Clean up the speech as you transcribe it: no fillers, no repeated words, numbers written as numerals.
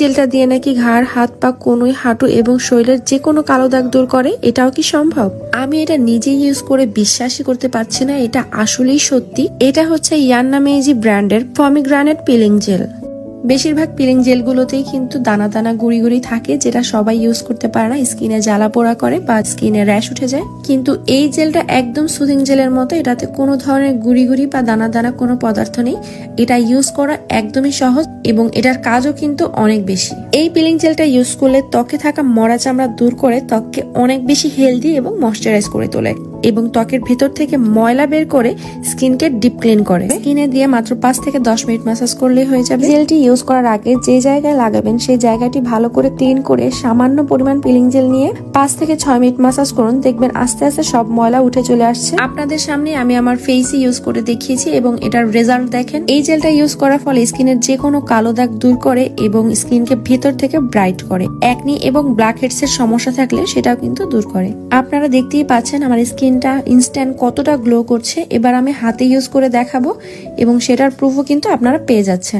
জেলটা দিয়ে নাকি ঘাড়, হাত পা, কনুই, হাঁটু এবং শরীরের যে কোনো কালো দাগ দূর করে। এটাও কি সম্ভব? আমি এটা নিজেই ইউজ করে বিশ্বাসই করতে পারছি না এটা আসলেই সত্যি। এটা হচ্ছে ইয়ান্না মেইজি ব্র্যান্ডের পমিগ্রানেট পিলিং জেল। বেশিরভাগ পিলিং জেলগুলোতেই কিন্তু দানা দানা গুড়ি গুড়ি থাকে, যেটা সবাই ইউজ করতে পারে না, স্কিনে জ্বালা পোড়া করে বা স্কিনে র্যাশ উঠে যায়। কিন্তু এই জেলটা একদম সুদিং জেলের মতো, এটাতে কোনো ধরনের গুড়ি গুড়ি বা দানা দানা কোনো পদার্থ নেই। এটা ইউজ করা একদমই সহজ এবং এটার কাজও কিন্তু অনেক বেশি। এই পিলিং জেলটা ইউজ করলে ত্বকে থাকা মরা চামড়া দূর করে ত্বককে অনেক বেশি হেলদি এবং ময়শ্চারাইজ করে তোলে এবং ত্বকের ভেতর থেকে ময়লা বের করে স্কিনকে ডিপ ক্লিন করে। স্কিনে দিয়ে মাত্র 5 থেকে 10 মিনিট ম্যাসাজ করলেই হয়ে যাবে। জেলটি ইউজ করার আগে যে জায়গায় লাগাবেন সেই জায়গাটি ভালো করে ক্লিন করে সামান্য পরিমাণ পিলিং জেল নিয়ে 5 থেকে 6 মিনিট ম্যাসাজ করুন। দেখবেন আস্তে আস্তে সব ময়লা উঠে চলে আসছে। আপনাদের সামনে আমি আমার ফেসে ইউজ করে দেখিয়েছি এবং এটার রেজাল্ট দেখেন। এই জেলটা ইউজ করার ফলে স্কিনের যে কোনো কালো দাগ দূর করে এবং স্কিনকে ভেতর থেকে ব্রাইট করে। একনি এবং ব্ল্যাক হেডস এর সমস্যা থাকলে সেটাও কিন্তু দূর করে। আপনারা দেখতেই পাচ্ছেন আমার স্কিনটা ইনস্ট্যান্ট কতটা গ্লো করছে। এবার আমি হাতে ইউজ করে দেখাবো এবং সেটার প্রুফও কিন্তু আপনারা পেয়ে যাচ্ছেন।